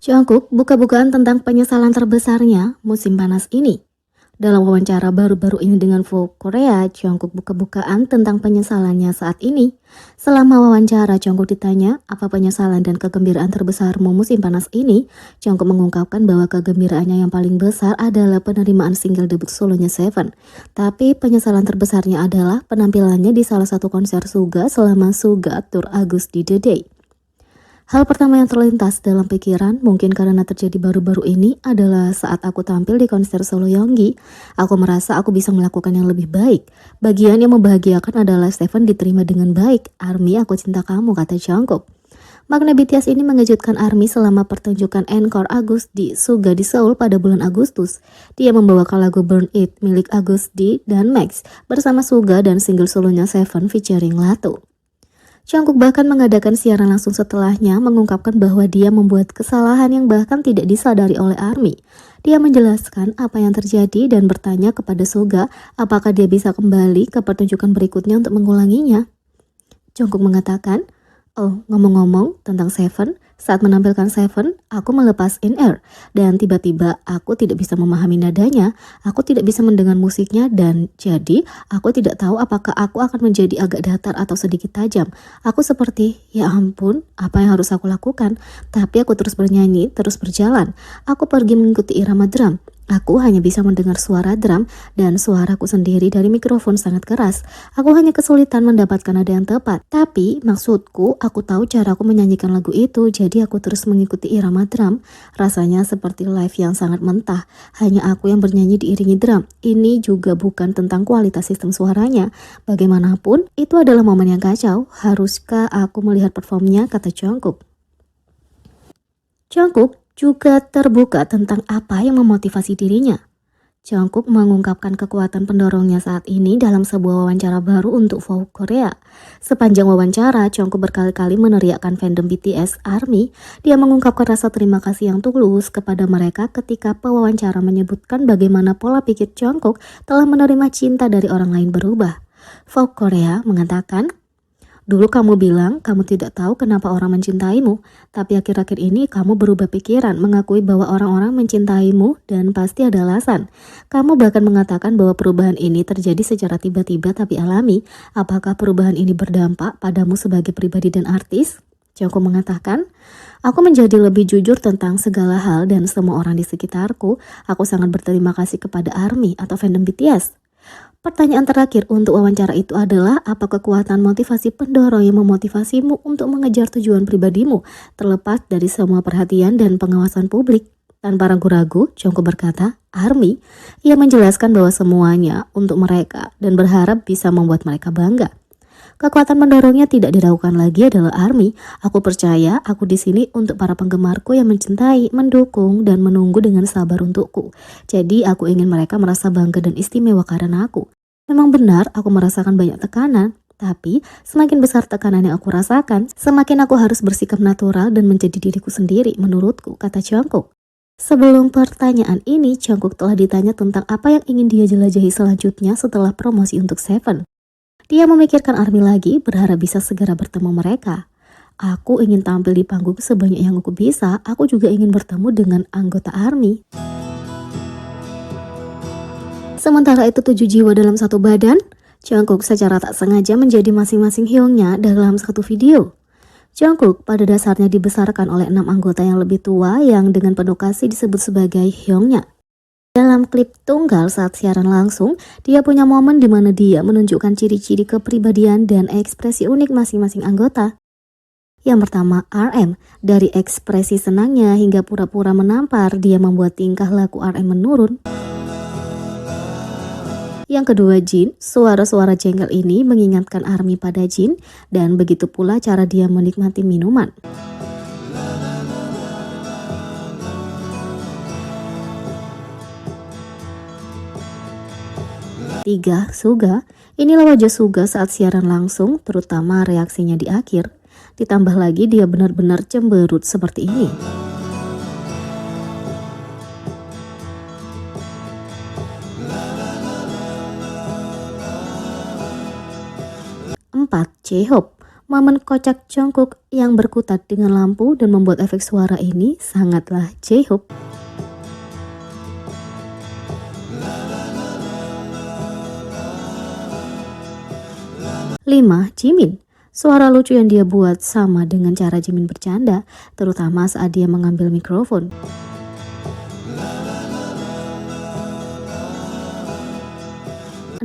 Jungkook buka-bukaan tentang penyesalan terbesarnya musim panas ini. Dalam wawancara baru-baru ini dengan Vogue Korea, Jungkook buka-bukaan tentang penyesalannya saat ini. Selama wawancara, Jungkook ditanya, apa penyesalan dan kegembiraan terbesarmu musim panas ini? Jungkook mengungkapkan bahwa kegembiraannya yang paling besar adalah penerimaan single debut solonya Seven. Tapi penyesalan terbesarnya adalah penampilannya di salah satu konser Suga selama Suga Tour August di The Day. Hal pertama yang terlintas dalam pikiran mungkin karena terjadi baru-baru ini adalah saat aku tampil di konser solo Yoongi. Aku merasa aku bisa melakukan yang lebih baik. Bagian yang membahagiakan adalah Stephen diterima dengan baik. ARMY, aku cinta kamu, kata Jungkook. Magna BTS ini mengejutkan ARMY selama pertunjukan Encore August di Suga di Seoul pada bulan Agustus. Dia membawakan lagu Burn It milik August D dan Max bersama Suga dan single solonya Seven featuring Lato. Jungkook bahkan mengadakan siaran langsung setelahnya mengungkapkan bahwa dia membuat kesalahan yang bahkan tidak disadari oleh ARMY. Dia menjelaskan apa yang terjadi dan bertanya kepada Suga apakah dia bisa kembali ke pertunjukan berikutnya untuk mengulanginya. Jungkook mengatakan, "Oh, ngomong-ngomong tentang Seven, saat menampilkan Seven, aku melepas in-ear dan tiba-tiba aku tidak bisa memahami nadanya, aku tidak bisa mendengar musiknya dan jadi aku tidak tahu apakah aku akan menjadi agak datar atau sedikit tajam. Aku seperti, ya ampun, apa yang harus aku lakukan? Tapi aku terus bernyanyi, terus berjalan. Aku pergi mengikuti irama drum. Aku hanya bisa mendengar suara drum dan suaraku sendiri dari mikrofon sangat keras. Aku hanya kesulitan mendapatkan nada yang tepat. Tapi maksudku, aku tahu cara aku menyanyikan lagu itu, jadi aku terus mengikuti irama drum. Rasanya seperti live yang sangat mentah. Hanya aku yang bernyanyi diiringi drum. Ini juga bukan tentang kualitas sistem suaranya. Bagaimanapun, itu adalah momen yang kacau. Haruskah aku melihat performnya, kata Jungkook. Jungkook juga terbuka tentang apa yang memotivasi dirinya. Jungkook mengungkapkan kekuatan pendorongnya saat ini dalam sebuah wawancara baru untuk Vogue Korea. Sepanjang wawancara, Jungkook berkali-kali meneriakkan fandom BTS ARMY. Dia mengungkapkan rasa terima kasih yang tulus kepada mereka ketika pewawancara menyebutkan bagaimana pola pikir Jungkook telah menerima cinta dari orang lain berubah. Vogue Korea mengatakan, "Dulu kamu bilang kamu tidak tahu kenapa orang mencintaimu, tapi akhir-akhir ini kamu berubah pikiran, mengakui bahwa orang-orang mencintaimu dan pasti ada alasan. Kamu bahkan mengatakan bahwa perubahan ini terjadi secara tiba-tiba tapi alami. Apakah perubahan ini berdampak padamu sebagai pribadi dan artis?" Jungkook mengatakan, "Aku menjadi lebih jujur tentang segala hal dan semua orang di sekitarku. Aku sangat berterima kasih kepada ARMY atau fandom BTS." Pertanyaan terakhir untuk wawancara itu adalah apa kekuatan motivasi pendorong yang memotivasimu untuk mengejar tujuan pribadimu terlepas dari semua perhatian dan pengawasan publik. Tanpa ragu-ragu, Jungkook berkata, ARMY. Ia menjelaskan bahwa semuanya untuk mereka dan berharap bisa membuat mereka bangga. Kekuatan mendorongnya tidak diragukan lagi adalah ARMY. Aku percaya aku di sini untuk para penggemarku yang mencintai, mendukung, dan menunggu dengan sabar untukku. Jadi aku ingin mereka merasa bangga dan istimewa karena aku. Memang benar aku merasakan banyak tekanan, tapi semakin besar tekanan yang aku rasakan, semakin aku harus bersikap natural dan menjadi diriku sendiri menurutku, kata Jungkook. Sebelum pertanyaan ini, Jungkook telah ditanya tentang apa yang ingin dia jelajahi selanjutnya setelah promosi untuk Seven. Dia memikirkan ARMY lagi, berharap bisa segera bertemu mereka. Aku ingin tampil di panggung sebanyak yang aku bisa, aku juga ingin bertemu dengan anggota ARMY. Sementara itu 7 jiwa dalam satu badan, Jungkook secara tak sengaja menjadi masing-masing Hyungnya dalam satu video. Jungkook pada dasarnya dibesarkan oleh 6 anggota yang lebih tua yang dengan penuh kasih disebut sebagai Hyungnya. Dalam klip tunggal saat siaran langsung, dia punya momen di mana dia menunjukkan ciri-ciri kepribadian dan ekspresi unik masing-masing anggota. Yang pertama, RM. Dari ekspresi senangnya hingga pura-pura menampar, dia membuat tingkah laku RM menurun. Yang kedua, Jin. Suara-suara jengkel ini mengingatkan ARMY pada Jin, dan begitu pula cara dia menikmati minuman. Tiga, Suga. Inilah wajah Suga saat siaran langsung, terutama reaksinya di akhir. Ditambah lagi dia benar-benar cemberut seperti ini. 4. J-Hope. Momen kocak Jungkook yang berkutat dengan lampu dan membuat efek suara ini sangatlah J-Hope. 5. Jimin. Suara lucu yang dia buat sama dengan cara Jimin bercanda, terutama saat dia mengambil mikrofon.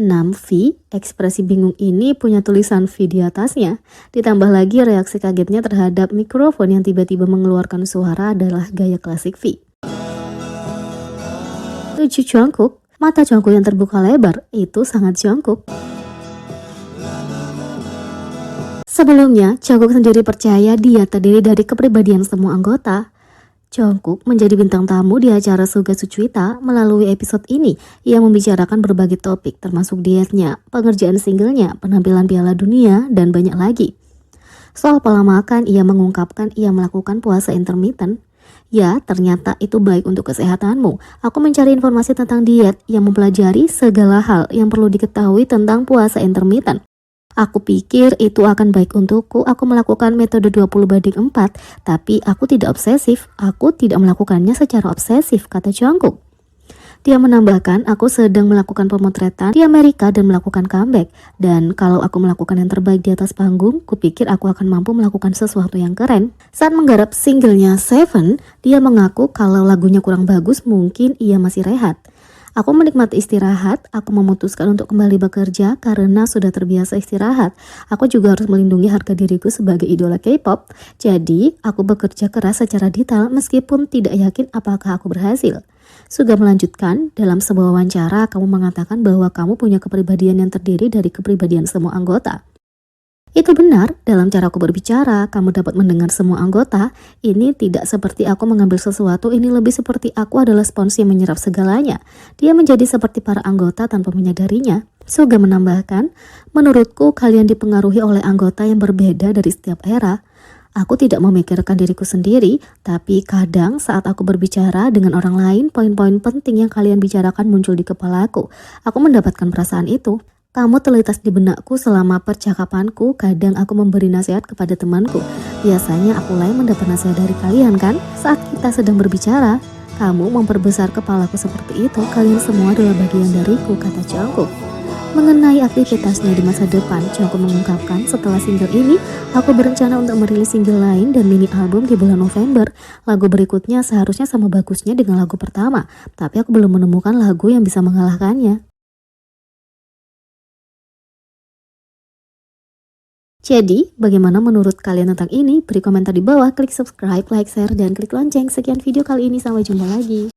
6. V. Ekspresi bingung ini punya tulisan V di atasnya. Ditambah lagi reaksi kagetnya terhadap mikrofon yang tiba-tiba mengeluarkan suara adalah gaya klasik V. 7. Jungkook. Mata Jungkook yang terbuka lebar, itu sangat Jungkook. Sebelumnya, Jungkook sendiri percaya dia terdiri dari kepribadian semua anggota. Jungkook menjadi bintang tamu di acara Suga Suchwita. Melalui episode ini, ia membicarakan berbagai topik termasuk dietnya, pengerjaan singlenya, penampilan Piala Dunia, dan banyak lagi. Soal pola makan, ia mengungkapkan ia melakukan puasa intermittent. Ya, ternyata itu baik untuk kesehatanmu. Aku mencari informasi tentang diet yang mempelajari segala hal yang perlu diketahui tentang puasa intermittent. Aku pikir itu akan baik untukku. Aku melakukan metode 20/4, tapi aku tidak obsesif. Aku tidak melakukannya secara obsesif, kata Jungkook. Dia menambahkan, aku sedang melakukan pemotretan di Amerika dan melakukan comeback. Dan kalau aku melakukan yang terbaik di atas panggung, kupikir aku akan mampu melakukan sesuatu yang keren. Saat menggarap singlenya Seven, dia mengaku kalau lagunya kurang bagus, mungkin ia masih rehat. Aku menikmati istirahat, aku memutuskan untuk kembali bekerja karena sudah terbiasa istirahat. Aku juga harus melindungi harga diriku sebagai idola K-pop. Jadi, aku bekerja keras secara detail meskipun tidak yakin apakah aku berhasil. Suga melanjutkan, dalam sebuah wawancara kamu mengatakan bahwa kamu punya kepribadian yang terdiri dari kepribadian semua anggota. Itu benar, dalam caraku berbicara, kamu dapat mendengar semua anggota. Ini tidak seperti aku mengambil sesuatu, ini lebih seperti aku adalah spons yang menyerap segalanya. Dia menjadi seperti para anggota tanpa menyadarinya. Suga menambahkan, menurutku kalian dipengaruhi oleh anggota yang berbeda dari setiap era. Aku tidak memikirkan diriku sendiri, tapi kadang saat aku berbicara dengan orang lain, poin-poin penting yang kalian bicarakan muncul di kepalaku. Aku mendapatkan perasaan itu. Kamu terlintas di benakku selama percakapanku, kadang aku memberi nasihat kepada temanku. Biasanya aku mendapat nasihat dari kalian kan? Saat kita sedang berbicara, kamu memperbesar kepalaku seperti itu, kalian semua adalah bagian dariku, kata Jungkook. Mengenai aktivitasnya di masa depan, Jungkook mengungkapkan setelah single ini, aku berencana untuk merilis single lain dan mini album di bulan November. Lagu berikutnya seharusnya sama bagusnya dengan lagu pertama, tapi aku belum menemukan lagu yang bisa mengalahkannya. Jadi, bagaimana menurut kalian tentang ini? Beri komentar di bawah, klik subscribe, like, share, dan klik lonceng. Sekian video kali ini, sampai jumpa lagi.